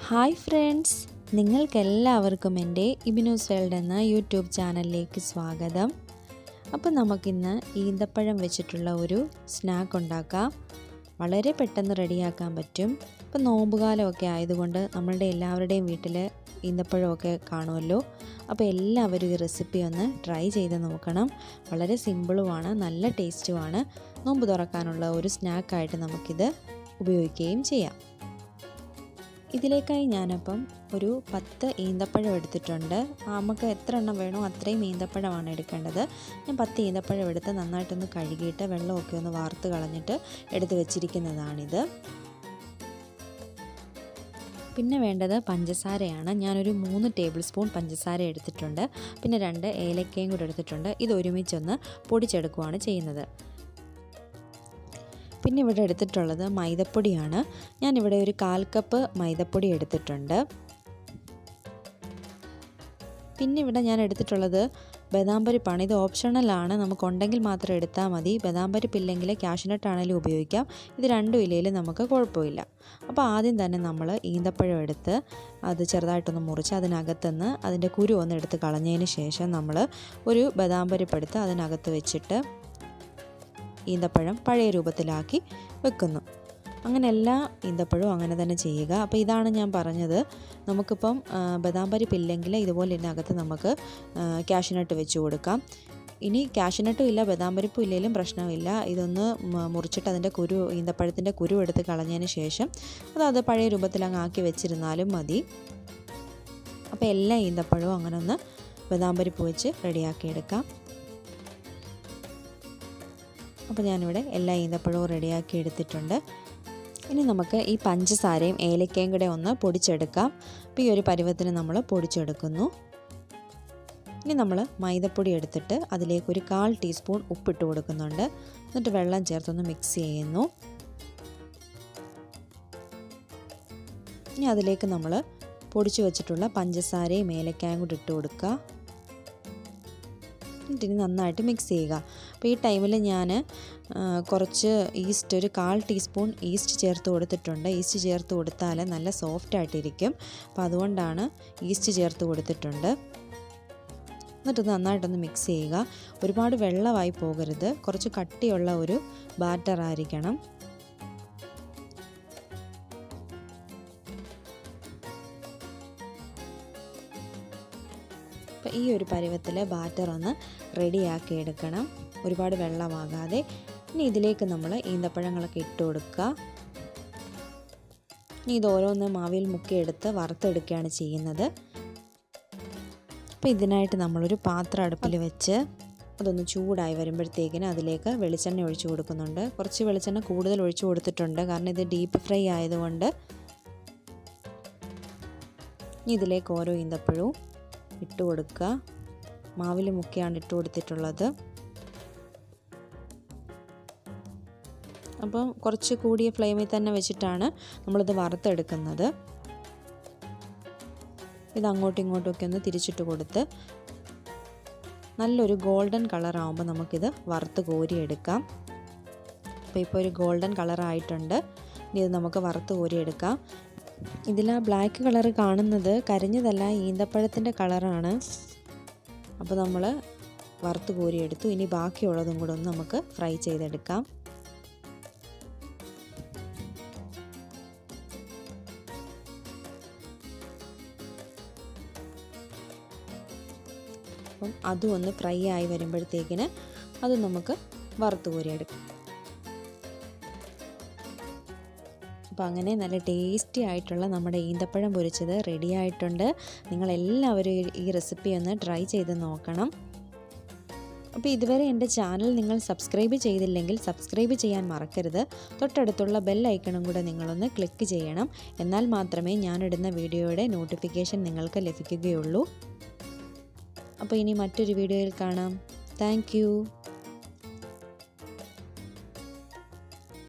Hi friends, നിങ്ങൾക്കെല്ലാവർക്കും എൻ്റെ ഇബിനൂസ് world എന്ന യൂട്യൂബ് ചാനലിലേക്ക് സ്വാഗതം. അപ്പോൾ നമുക്കിന്ന് ഈന്തപ്പഴം വെച്ചിട്ടുള്ള ഒരു സ്നാക്ക് ഉണ്ടാക്കാം. വളരെ പെട്ടെന്ന് റെഡിയാക്കാൻ പറ്റും. ഇപ്പോൾ നോമ്പുകാലമൊക്കെ ആയതുകൊണ്ട് നമ്മളുടെ എല്ലാവരുടെയും വീട്ടിൽ ഈന്തപ്പഴമൊക്കെ കാണുമല്ലോ. അപ്പോൾ എല്ലാവരും ഈ റെസിപ്പി ഒന്ന് ട്രൈ ചെയ്ത് നോക്കണം. വളരെ സിമ്പിളുമാണ്, നല്ല ടേസ്റ്റുമാണ്. നോമ്പ് തുറക്കാനുള്ള ഒരു സ്നാക്കായിട്ട് നമുക്കിത് ഉപയോഗിക്കുകയും ചെയ്യാം. ഇതിലേക്കായി ഞാനപ്പം ഒരു 10 ഈന്തപ്പഴം എടുത്തിട്ടുണ്ട്. നമുക്ക് എത്ര എണ്ണം വേണോ അത്രയും ഈന്തപ്പഴമാണ് എടുക്കേണ്ടത്. ഞാൻ 10 ഈന്തപ്പഴം എടുത്ത് നന്നായിട്ടൊന്ന് കഴുകിയിട്ട് വെള്ളമൊക്കെ ഒന്ന് വാർത്ത് കളഞ്ഞിട്ട് എടുത്ത് വെച്ചിരിക്കുന്നതാണിത്. പിന്നെ വേണ്ടത് പഞ്ചസാരയാണ്. ഞാനൊരു 3 ടേബിൾ സ്പൂൺ പഞ്ചസാര എടുത്തിട്ടുണ്ട്. പിന്നെ 2 ഏലക്കയും കൂടെ എടുത്തിട്ടുണ്ട്. ഇത് ഒരുമിച്ചൊന്ന് പൊടിച്ചെടുക്കുകയാണ് ചെയ്യുന്നത്. പിന്നെ ഇവിടെ എടുത്തിട്ടുള്ളത് മൈദപ്പൊടിയാണ്. ഞാനിവിടെ ഒരു 1/4 കപ്പ് മൈദപ്പൊടി എടുത്തിട്ടുണ്ട്. പിന്നെ ഇവിടെ ഞാൻ എടുത്തിട്ടുള്ളത് ബദാം പരിപ്പാണ്. ഇത് ഓപ്ഷണലാണ്, നമുക്കുണ്ടെങ്കിൽ മാത്രം എടുത്താൽ മതി. ബദാം പരിപ്പില്ലെങ്കിൽ കാഷ്നട്ട് ആണെങ്കിലും ഉപയോഗിക്കാം. ഇത് രണ്ടും ഇല്ലെങ്കിലും നമുക്ക് കുഴപ്പമില്ല. അപ്പോൾ ആദ്യം തന്നെ നമ്മൾ ഈന്തപ്പഴം എടുത്ത് അത് ചെറുതായിട്ടൊന്ന് മുറിച്ച് അതിനകത്തുനിന്ന് അതിൻ്റെ കുരു ഒന്ന് എടുത്ത് കളഞ്ഞതിന് ശേഷം നമ്മൾ ഒരു ബദാം പരിപ്പെടുത്ത് അതിനകത്ത് വെച്ചിട്ട് ഈന്തപ്പഴം പഴയ രൂപത്തിലാക്കി വെക്കുന്നു. അങ്ങനെ എല്ലാ ഈന്തപ്പഴവും അങ്ങനെ തന്നെ ചെയ്യുക. അപ്പോൾ ഇതാണ് ഞാൻ പറഞ്ഞത്, നമുക്കിപ്പം ബദാം പരിപ്പില്ലെങ്കിൽ ഇതുപോലെ ഇതിനകത്ത് നമുക്ക് കാഷ്നട്ട് വെച്ച് കൊടുക്കാം. ഇനി കാഷ്നട്ടും ഇല്ല ബദാം പരിപ്പും ഇല്ലെങ്കിലും പ്രശ്നമില്ല. ഇതൊന്ന് മുറിച്ചിട്ട് അതിൻ്റെ ഈന്തപ്പഴത്തിൻ്റെ കുരു എടുത്ത് കളഞ്ഞതിന് ശേഷം അത് പഴയ രൂപത്തിലങ്ങ് ആക്കി വെച്ചിരുന്നാലും മതി. അപ്പോൾ എല്ലാ ഈന്തപ്പഴവും അങ്ങനെ ഒന്ന് ബദാം പരിപ്പ് വെച്ച് റെഡിയാക്കിയെടുക്കാം. അപ്പോൾ ഞാനിവിടെ എല്ലാ ഈന്തപ്പഴവും റെഡിയാക്കി എടുത്തിട്ടുണ്ട്. ഇനി നമുക്ക് ഈ പഞ്ചസാരയും ഏലക്കയും കൂടെ ഒന്ന് പൊടിച്ചെടുക്കാം. അപ്പോൾ ഈ ഒരു പരുവത്തിന് നമ്മൾ പൊടിച്ചെടുക്കുന്നു. ഇനി നമ്മൾ മൈദപ്പൊടി എടുത്തിട്ട് അതിലേക്ക് ഒരു 1/4 ടീസ്പൂൺ ഉപ്പിട്ട് കൊടുക്കുന്നുണ്ട്. എന്നിട്ട് വെള്ളം ചേർത്തൊന്ന് മിക്സ് ചെയ്യുന്നു. ഇനി അതിലേക്ക് നമ്മൾ പൊടിച്ചു വെച്ചിട്ടുള്ള പഞ്ചസാരയും ഏലക്കായും കൂടി ഇട്ട് കൊടുക്കുക. എന്നിട്ട് നന്നായിട്ട് മിക്സ് ചെയ്യുക. അപ്പോൾ ഈ ടൈമിൽ ഞാൻ കുറച്ച് ഈസ്റ്റ്, ഒരു 1/4 ടീസ്പൂൺ ഈസ്റ്റ് ചേർത്ത് കൊടുത്തിട്ടുണ്ട്. ഈസ്റ്റ് ചേർത്ത് കൊടുത്താൽ നല്ല സോഫ്റ്റായിട്ടിരിക്കും. അപ്പോൾ അതുകൊണ്ടാണ് ഈസ്റ്റ് ചേർത്ത് കൊടുത്തിട്ടുണ്ട്. എന്നിട്ട് നന്നായിട്ടൊന്ന് മിക്സ് ചെയ്യുക. ഒരുപാട് വെള്ളമായി പോകരുത്, കുറച്ച് കട്ടിയുള്ള ഒരു ബാറ്റർ ആയിരിക്കണം. അപ്പോൾ ഈ ഒരു പരുവത്തിൽ ബാറ്റർ ഒന്ന് റെഡിയാക്കി എടുക്കണം, ഒരുപാട് വെള്ളമാകാതെ. ഇനി ഇതിലേക്ക് നമ്മൾ ഈന്തപ്പഴങ്ങളൊക്കെ ഇട്ട് കൊടുക്കുക. ഇനി ഇത് ഓരോന്ന് മാവിൽ മുക്കിയെടുത്ത് വറുത്തെടുക്കുകയാണ് ചെയ്യുന്നത്. അപ്പോൾ ഇതിനായിട്ട് നമ്മളൊരു പാത്രം അടുപ്പിൽ വെച്ച് അതൊന്ന് ചൂടായി വരുമ്പോഴത്തേക്കിന് അതിലേക്ക് വെളിച്ചെണ്ണ ഒഴിച്ചു കൊടുക്കുന്നുണ്ട്. കുറച്ച് വെളിച്ചെണ്ണ കൂടുതൽ ഒഴിച്ചു കൊടുത്തിട്ടുണ്ട്, കാരണം ഇത് ഡീപ്പ് ഫ്രൈ ആയതുകൊണ്ട്. ഇനി ഇതിലേക്ക് ഓരോ ഈന്തപ്പഴവും ഇട്ട് കൊടുക്കുക. മാവിൽ മുക്കിയാണ് ഇട്ട് കൊടുത്തിട്ടുള്ളത്. അപ്പം കുറച്ച് കൂടിയ ഫ്ലെയിമിൽ തന്നെ വെച്ചിട്ടാണ് നമ്മളിത് വറുത്തെടുക്കുന്നത്. ഇത് അങ്ങോട്ടും ഇങ്ങോട്ടും ഒക്കെ ഒന്ന് തിരിച്ചിട്ട് കൊടുത്ത് നല്ലൊരു ഗോൾഡൻ കളറാകുമ്പോൾ നമുക്കിത് വറുത്ത് കോരിയെടുക്കാം. അപ്പോൾ ഇപ്പോൾ ഒരു ഗോൾഡൻ കളറായിട്ടുണ്ട്. ഇനി ഇത് നമുക്ക് വറുത്ത് കോരിയെടുക്കാം. ഇതിൽ ആ ബ്ലാക്ക് കളർ കാണുന്നത് കരിഞ്ഞതല്ല, ഈന്തപ്പഴത്തിൻ്റെ കളറാണ്. അപ്പോൾ നമ്മൾ വറുത്ത് കോരിയെടുത്തു. ഇനി ബാക്കിയുള്ളതും കൂടെ ഒന്ന് നമുക്ക് ഫ്രൈ ചെയ്തെടുക്കാം. അപ്പം അതും ഒന്ന് ഫ്രൈ ആയി വരുമ്പോഴത്തേക്കിന് അത് നമുക്ക് വറുത്ത് കോരിയെടുക്കാം. അപ്പോൾ അങ്ങനെ നല്ല ടേസ്റ്റി ആയിട്ടുള്ള നമ്മുടെ ഈന്തപ്പഴം പൊരിച്ചത് റെഡി ആയിട്ടുണ്ട്. നിങ്ങളെല്ലാവരും ഈ റെസിപ്പി ഒന്ന് ട്രൈ ചെയ്ത് നോക്കണം. അപ്പോൾ ഇതുവരെ എൻ്റെ ചാനൽ നിങ്ങൾ സബ്സ്ക്രൈബ് ചെയ്തില്ലെങ്കിൽ സബ്സ്ക്രൈബ് ചെയ്യാൻ മറക്കരുത്. തൊട്ടടുത്തുള്ള ബെൽ ഐക്കണും കൂടെ നിങ്ങളൊന്ന് ക്ലിക്ക് ചെയ്യണം. എന്നാൽ മാത്രമേ ഞാനിടുന്ന വീഡിയോയുടെ നോട്ടിഫിക്കേഷൻ നിങ്ങൾക്ക് ലഭിക്കുകയുള്ളൂ. അപ്പോൾ ഇനി മറ്റൊരു വീഡിയോയിൽ കാണാം. Thank you.